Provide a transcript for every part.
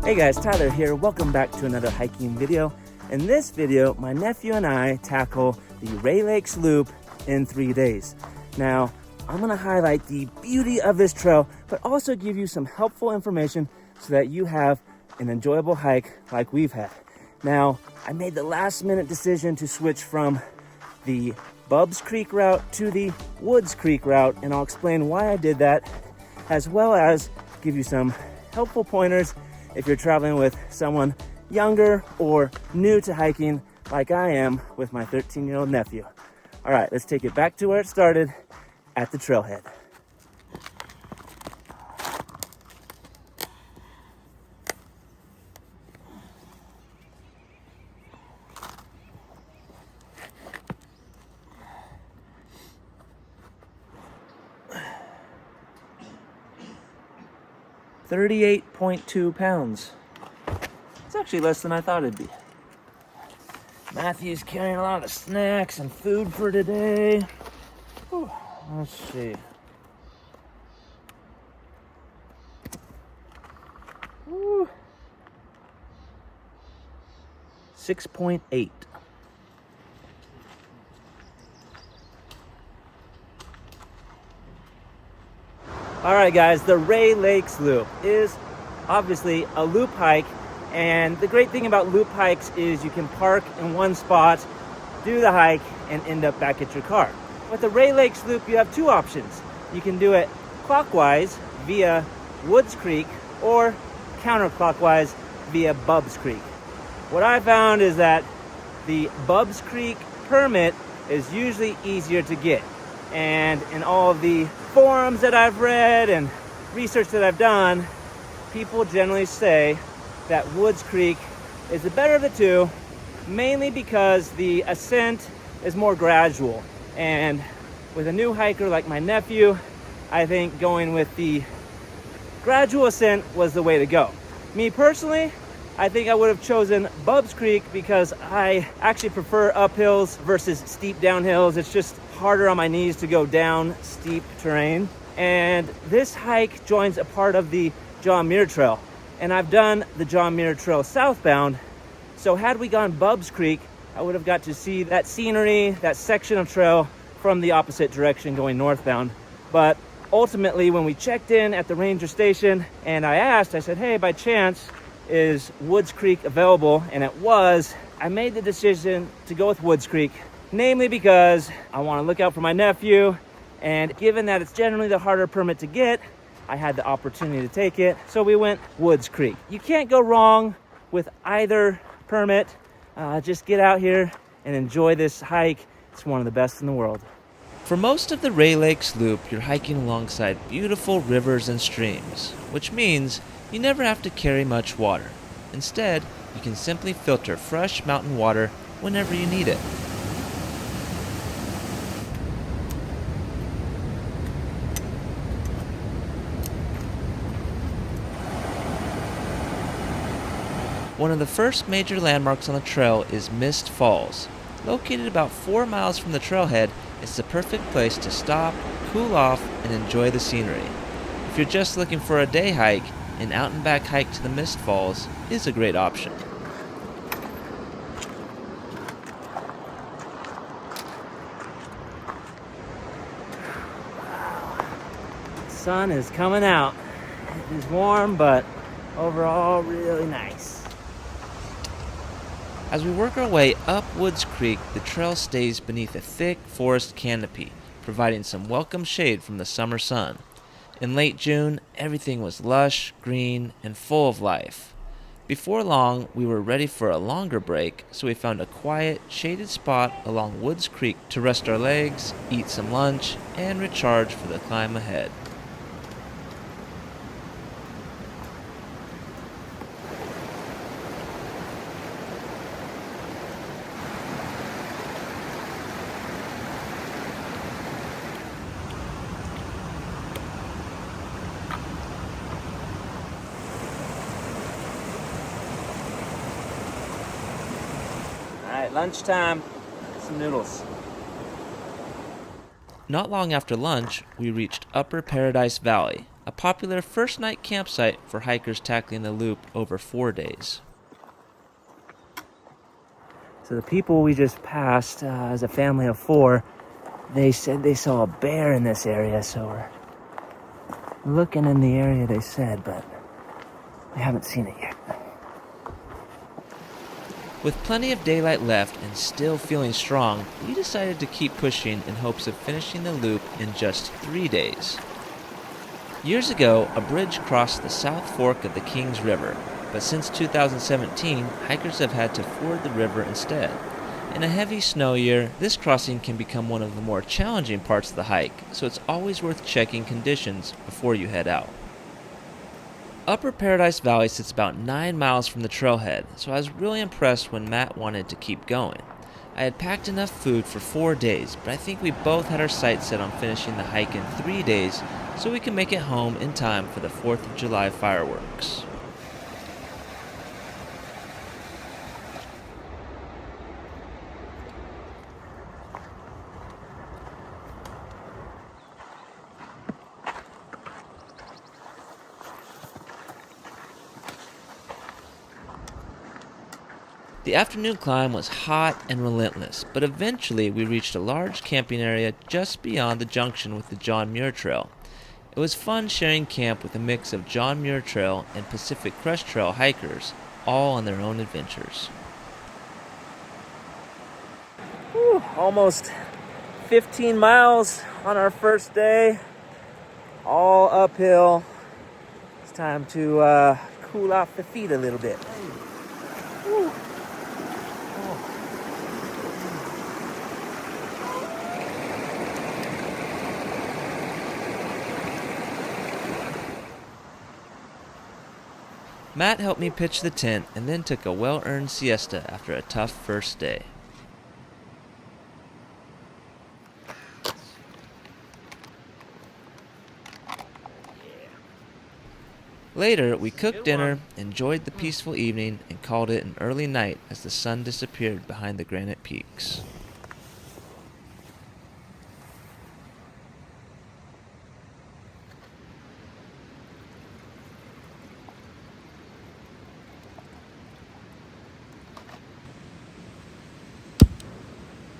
Hey guys, Tyler here. Welcome back to another hiking video. In this video, my nephew and I tackle the Rae Lakes Loop in 3 days. Now, I'm gonna highlight the beauty of this trail, but also give you some helpful information so that you have an enjoyable hike like we've had. Now, I made the last minute decision to switch from the Bubbs Creek route to the Woods Creek route, and I'll explain why I did that, as well as give you some helpful pointers if you're traveling with someone younger or new to hiking like I am with my 13-year-old nephew. All right, let's take it back to where it started, at the trailhead. $38.2 pounds. It's actually less than I thought it'd be. Matthew's carrying a lot of snacks and food for today. Whew, let's see. Woo. 6.8. All right, guys, the Rae Lakes Loop is obviously a loop hike, and the great thing about loop hikes is you can park in one spot, do the hike, and end up back at your car. With the Rae Lakes Loop, you have two options. You can do it clockwise via Woods Creek or counterclockwise via Bubbs Creek. What I found is that the Bubbs Creek permit is usually easier to get. And in all of the forums that I've read and research that I've done, people generally say that Woods Creek is the better of the two, mainly because the ascent is more gradual. And with a new hiker like my nephew, I think going with the gradual ascent was the way to go. Me personally, I think I would have chosen Bubbs Creek because I actually prefer uphills versus steep downhills. It's just harder on my knees to go down steep terrain. And this hike joins a part of the John Muir Trail. And I've done the John Muir Trail southbound. So had we gone Bubbs Creek, I would have got to see that scenery, that section of trail from the opposite direction going northbound. But ultimately, when we checked in at the ranger station and I said, hey, by chance, is Woods Creek available? And it was. I made the decision to go with Woods Creek, namely because I want to look out for my nephew, and given that it's generally the harder permit to get, I had the opportunity to take it, so we went Woods Creek. You can't go wrong with either permit. Just get out here and enjoy this hike. It's one of the best in the world. For most of the Rae Lakes Loop, you're hiking alongside beautiful rivers and streams, which means you never have to carry much water. Instead, you can simply filter fresh mountain water whenever you need it. One of the first major landmarks on the trail is Mist Falls. Located about 4 miles from the trailhead, it's the perfect place to stop, cool off, and enjoy the scenery. If you're just looking for a day hike, an out and back hike to the Mist Falls is a great option. Sun is coming out. It is warm, but overall really nice. As we work our way up Woods Creek, the trail stays beneath a thick forest canopy, providing some welcome shade from the summer sun. In late June, everything was lush, green, and full of life. Before long, we were ready for a longer break, so we found a quiet, shaded spot along Woods Creek to rest our legs, eat some lunch, and recharge for the climb ahead. Lunchtime, some noodles. Not long after lunch, we reached Upper Paradise Valley, a popular first-night campsite for hikers tackling the loop over 4 days. So the people we just passed, as a family of 4, they said they saw a bear in this area, so we're looking in the area they said, but we haven't seen it yet. With plenty of daylight left and still feeling strong, we decided to keep pushing in hopes of finishing the loop in just 3 days. Years ago, a bridge crossed the South Fork of the Kings River, but since 2017, hikers have had to ford the river instead. In a heavy snow year, this crossing can become one of the more challenging parts of the hike, so it's always worth checking conditions before you head out. Upper Paradise Valley sits about 9 miles from the trailhead, so I was really impressed when Matt wanted to keep going. I had packed enough food for 4 days, but I think we both had our sights set on finishing the hike in 3 days so we can make it home in time for the 4th of July fireworks. The afternoon climb was hot and relentless, but eventually we reached a large camping area just beyond the junction with the John Muir Trail. It was fun sharing camp with a mix of John Muir Trail and Pacific Crest Trail hikers, all on their own adventures. Whew, almost 15 miles on our first day, all uphill. It's time to cool off the feet a little bit. Whew. Matt helped me pitch the tent and then took a well-earned siesta after a tough first day. Later, we cooked dinner, enjoyed the peaceful evening, and called it an early night as the sun disappeared behind the granite peaks.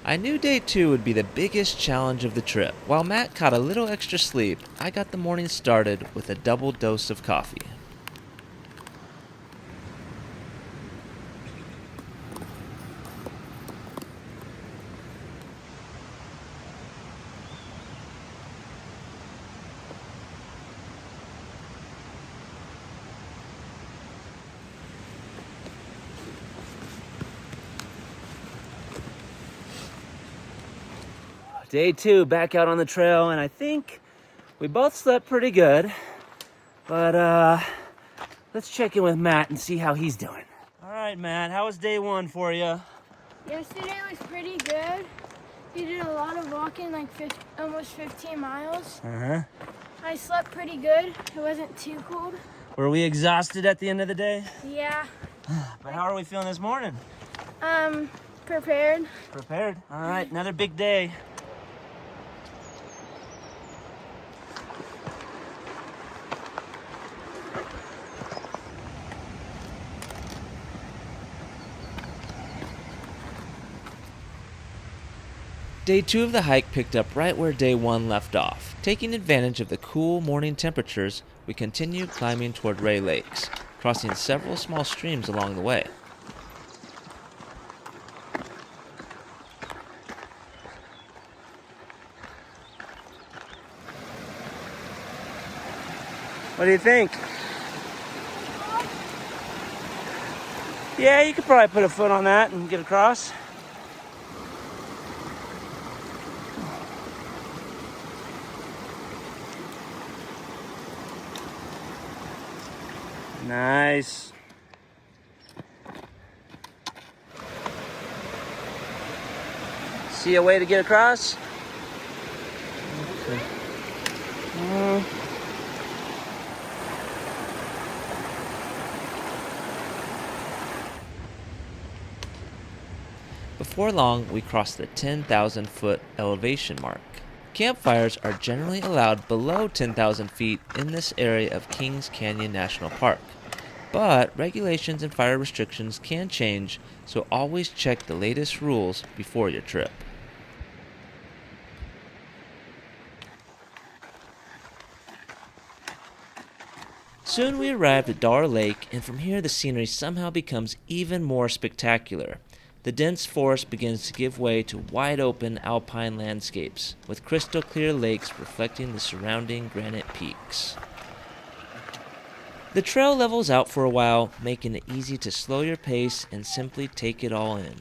I knew day 2 would be the biggest challenge of the trip. While Matt caught a little extra sleep, I got the morning started with a double dose of coffee. Day 2, back out on the trail, and I think we both slept pretty good, but let's check in with Matt and see how he's doing. All right, Matt, how was day 1 for you? Yesterday was pretty good. We did a lot of walking, like almost 15 miles. I slept pretty good. It wasn't too cold. Were we exhausted at the end of the day? Yeah. But how are we feeling this morning? Prepared. Prepared. All right, another big day. Day 2 of the hike picked up right where day 1 left off. Taking advantage of the cool morning temperatures, we continued climbing toward Rae Lakes, crossing several small streams along the way. What do you think? Yeah, you could probably put a foot on that and get across. Nice. See a way to get across? Okay. Before long, we crossed the 10,000-foot elevation mark. Campfires are generally allowed below 10,000 feet in this area of Kings Canyon National Park. But regulations and fire restrictions can change, so always check the latest rules before your trip. Soon we arrived at Dar Lake, and from here the scenery somehow becomes even more spectacular. The dense forest begins to give way to wide open alpine landscapes, with crystal clear lakes reflecting the surrounding granite peaks. The trail levels out for a while, making it easy to slow your pace and simply take it all in.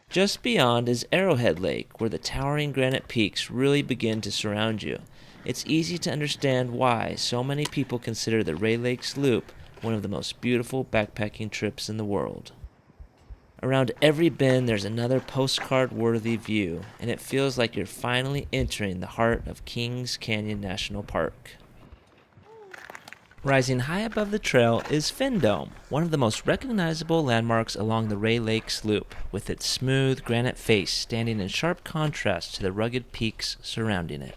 Just beyond is Arrowhead Lake, where the towering granite peaks really begin to surround you. It's easy to understand why so many people consider the Rae Lakes Loop one of the most beautiful backpacking trips in the world. Around every bend there's another postcard-worthy view, and it feels like you're finally entering the heart of Kings Canyon National Park. Rising high above the trail is Fin Dome, one of the most recognizable landmarks along the Rae Lakes Loop, with its smooth granite face standing in sharp contrast to the rugged peaks surrounding it.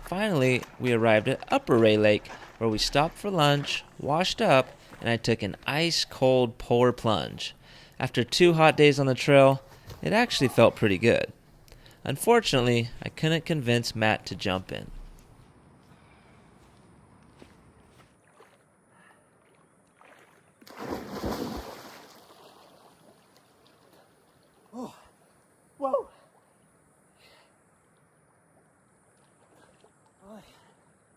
Finally, we arrived at Upper Rae Lake, where we stopped for lunch, washed up, and I took an ice-cold polar plunge. After 2 hot days on the trail, it actually felt pretty good. Unfortunately, I couldn't convince Matt to jump in. Oh, whoa. Oh,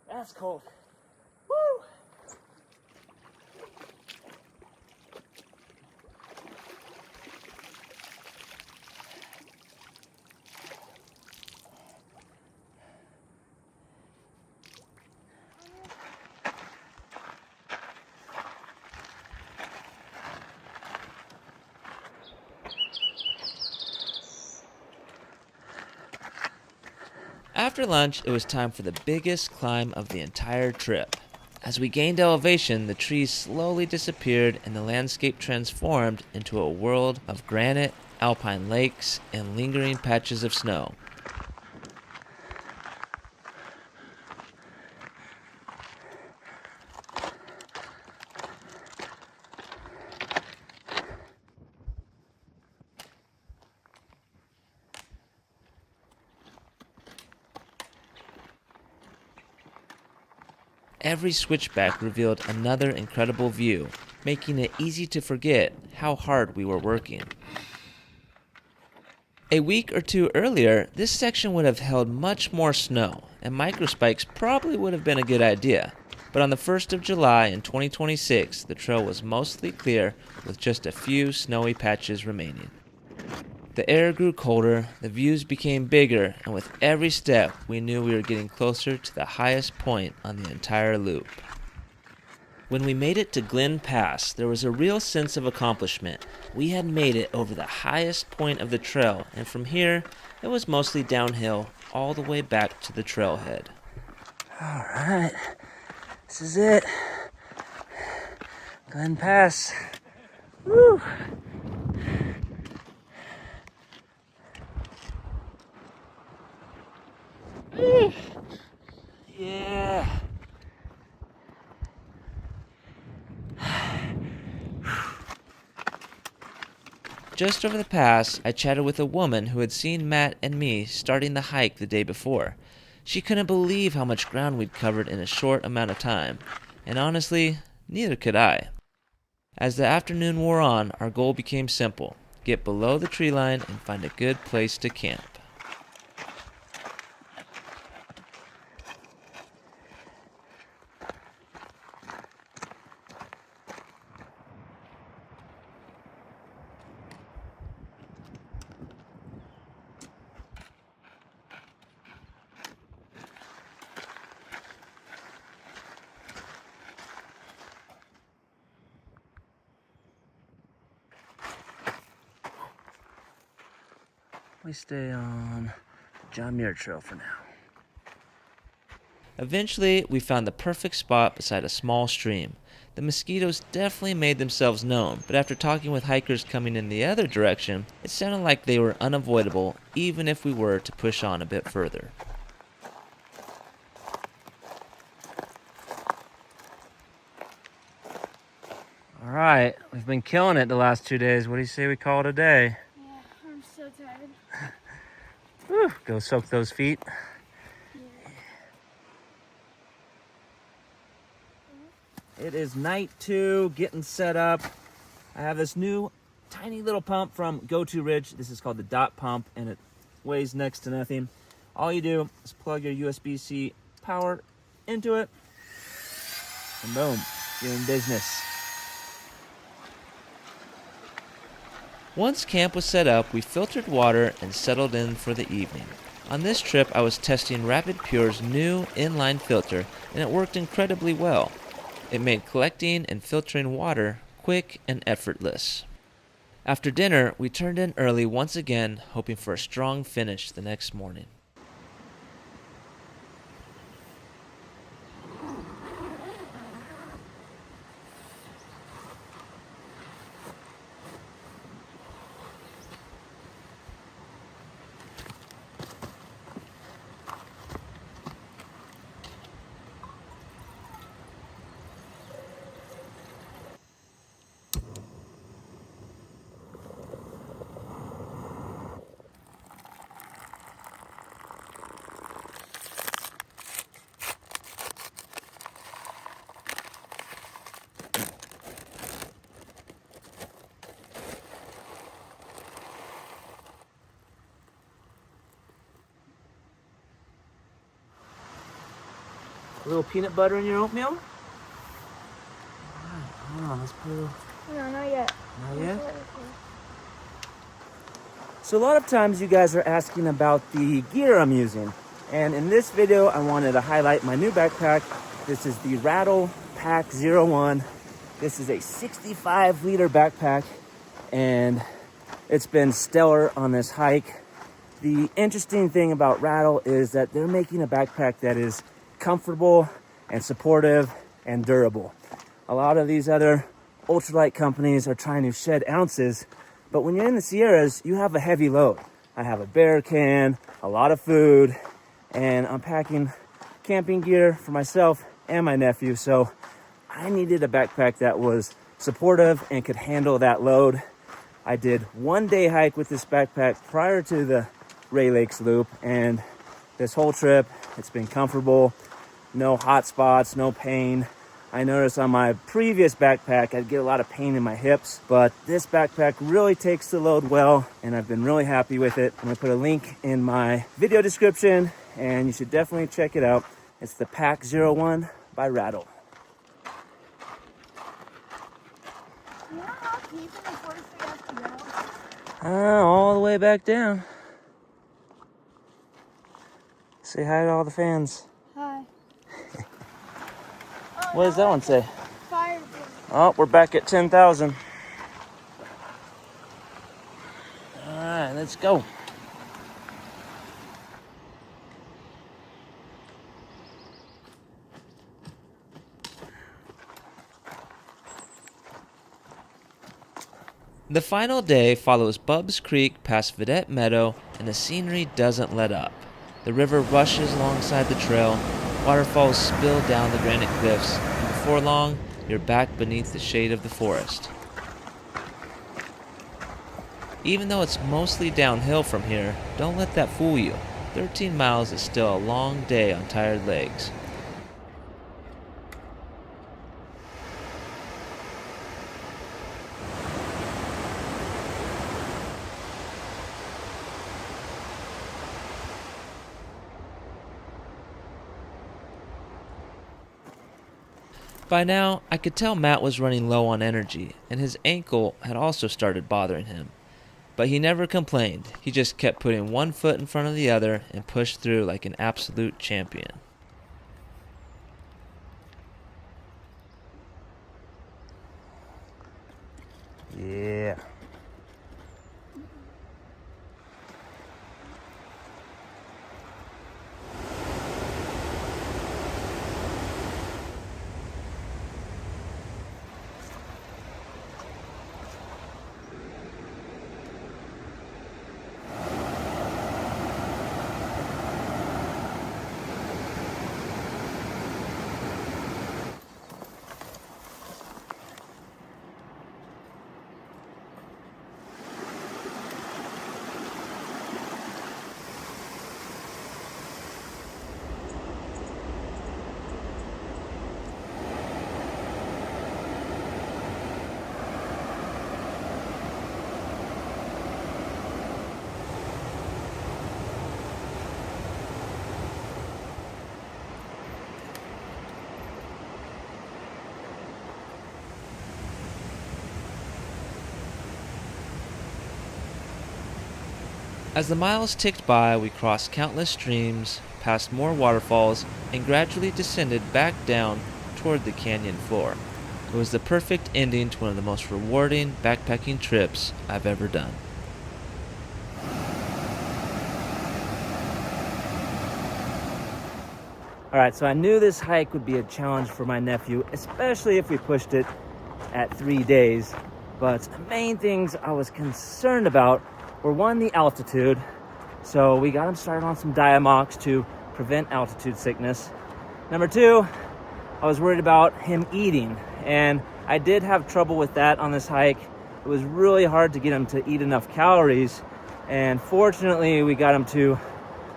that's cold. Woo! After lunch, it was time for the biggest climb of the entire trip. As we gained elevation, the trees slowly disappeared and the landscape transformed into a world of granite, alpine lakes, and lingering patches of snow. Every switchback revealed another incredible view, making it easy to forget how hard we were working. A week or 2 earlier, this section would have held much more snow, and microspikes probably would have been a good idea. But on the 1st of July in 2026, the trail was mostly clear with just a few snowy patches remaining. The air grew colder, the views became bigger, and with every step, we knew we were getting closer to the highest point on the entire loop. When we made it to Glen Pass, there was a real sense of accomplishment. We had made it over the highest point of the trail, and from here, it was mostly downhill all the way back to the trailhead. All right, this is it. Glen Pass. Woo! Yeah. Just over the pass, I chatted with a woman who had seen Matt and me starting the hike the day before. She couldn't believe how much ground we'd covered in a short amount of time, and honestly, neither could I. As the afternoon wore on, our goal became simple: get below the tree line and find a good place to camp. we stay on John Muir Trail for now. Eventually, we found the perfect spot beside a small stream. The mosquitoes definitely made themselves known, but after talking with hikers coming in the other direction, it sounded like they were unavoidable even if we were to push on a bit further. All right, we've been killing it the last 2 days. What do you say we call it a day? Yeah, I'm so tired. Whew, go soak those feet. Yeah. It is night 2, getting set up. I have this new tiny little pump from Go-To Ridge. This is called the Dot Pump, and it weighs next to nothing. All you do is plug your USB-C power into it, and boom, you're in business. Once camp was set up, we filtered water and settled in for the evening. On this trip, I was testing Rapid Pure's new inline filter, and it worked incredibly well. It made collecting and filtering water quick and effortless. After dinner, we turned in early once again, hoping for a strong finish the next morning. A little peanut butter in your oatmeal? Oh, let's put a little... No, not yet. Not yet? So a lot of times you guys are asking about the gear I'm using. And in this video, I wanted to highlight my new backpack. This is the Rattle Pack 01. This is a 65-liter backpack, and it's been stellar on this hike. The interesting thing about Rattle is that they're making a backpack that is comfortable and supportive and durable. A lot of these other ultralight companies are trying to shed ounces, but when you're in the Sierras, you have a heavy load. I have a bear can, a lot of food, and I'm packing camping gear for myself and my nephew, so I needed a backpack that was supportive and could handle that load. I did 1 day hike with this backpack prior to the Rae Lakes Loop, and this whole trip, it's been comfortable, no hot spots, no pain. I noticed on my previous backpack, I'd get a lot of pain in my hips, but this backpack really takes the load well, and I've been really happy with it. I'm gonna put a link in my video description, and you should definitely check it out. It's the Pack 01 by Rattle. You know how deep in the forest we have to go? All the way back down. Say hi to all the fans. Hi. What does that one say? Fire. Oh, we're back at 10,000. All right, let's go. The final day follows Bubbs Creek past Vedette Meadow, and the scenery doesn't let up. The river rushes alongside the trail, waterfalls spill down the granite cliffs, and before long, you're back beneath the shade of the forest. Even though it's mostly downhill from here, don't let that fool you. 13 miles is still a long day on tired legs. By now, I could tell Matt was running low on energy, and his ankle had also started bothering him. But he never complained. He just kept putting one foot in front of the other and pushed through like an absolute champion. Yeah. As the miles ticked by, we crossed countless streams, passed more waterfalls, and gradually descended back down toward the canyon floor. It was the perfect ending to one of the most rewarding backpacking trips I've ever done. All right, so I knew this hike would be a challenge for my nephew, especially if we pushed it at 3 days. But the main things I was concerned about were, one, the altitude. So we got him started on some Diamox to prevent altitude sickness. Number two, I was worried about him eating. And I did have trouble with that on this hike. It was really hard to get him to eat enough calories. And fortunately, we got him to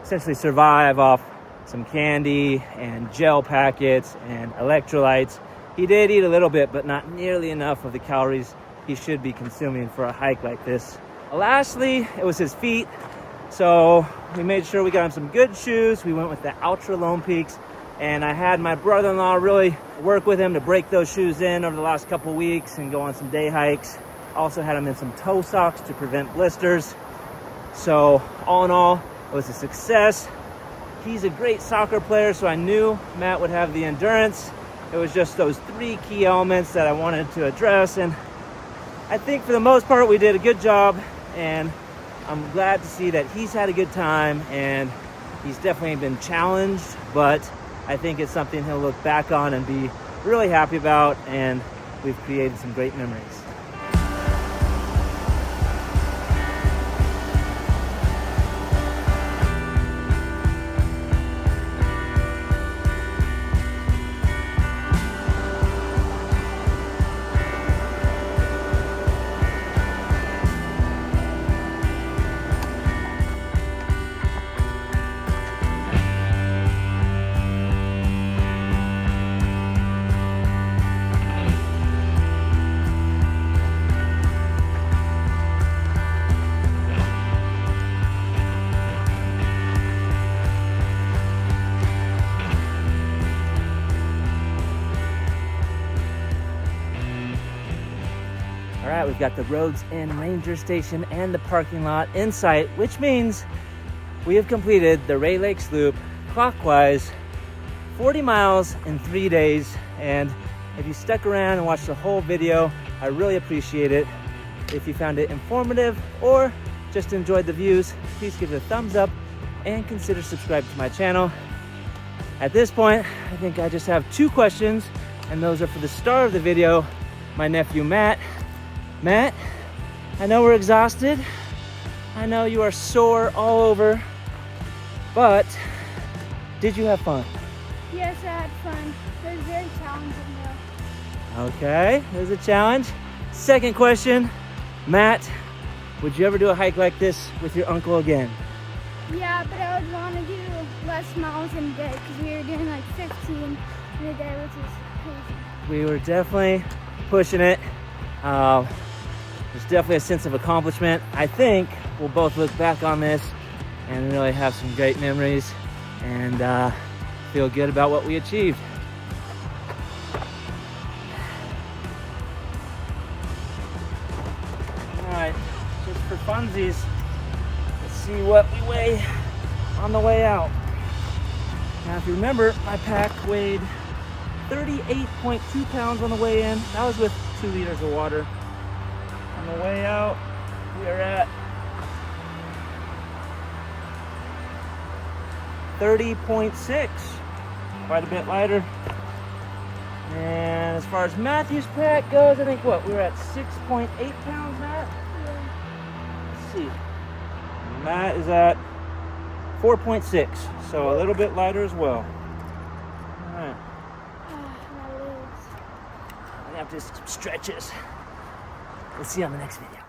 essentially survive off some candy and gel packets and electrolytes. He did eat a little bit, but not nearly enough of the calories he should be consuming for a hike like this. Lastly, it was his feet. So we made sure we got him some good shoes. We went with the Ultra Lone Peaks, and I had my brother-in-law really work with him to break those shoes in over the last couple weeks and go on some day hikes. Also had him in some toe socks to prevent blisters. So all in all, it was a success. He's a great soccer player, so I knew Matt would have the endurance. It was just those 3 key elements that I wanted to address, and I think for the most part we did a good job, and I'm glad to see that he's had a good time, and he's definitely been challenged, but I think it's something he'll look back on and be really happy about, and we've created some great memories. All right, we've got the Roads End Ranger Station and the parking lot in sight, which means we have completed the Rae Lakes Loop clockwise, 40 miles in 3 days. And if you stuck around and watched the whole video, I really appreciate it. If you found it informative or just enjoyed the views, please give it a thumbs up and consider subscribing to my channel. At this point, I think I just have 2 questions, and those are for the star of the video, my nephew Matt. Matt, I know we're exhausted. I know you are sore all over, but did you have fun? Yes, I had fun. It was very challenging though. Okay, there's a challenge. Second question, Matt, would you ever do a hike like this with your uncle again? Yeah, but I would want to do less miles in a day because we were doing like 15 in a day, which is crazy. We were definitely pushing it. There's definitely a sense of accomplishment. I think we'll both look back on this and really have some great memories and feel good about what we achieved. All right, just for funsies, let's see what we weigh on the way out. Now, if you remember, my pack weighed 38.2 pounds on the way in. That was with 2 liters of water. On the way out, we are at 30.6, quite a bit lighter. And as far as Matthew's pack goes, I think we were at 6.8 pounds, Matt? Yeah. Let's see. Matt is at 4.6, so a little bit lighter as well. All right. My legs. I have to do some stretches. We'll see you on the next video.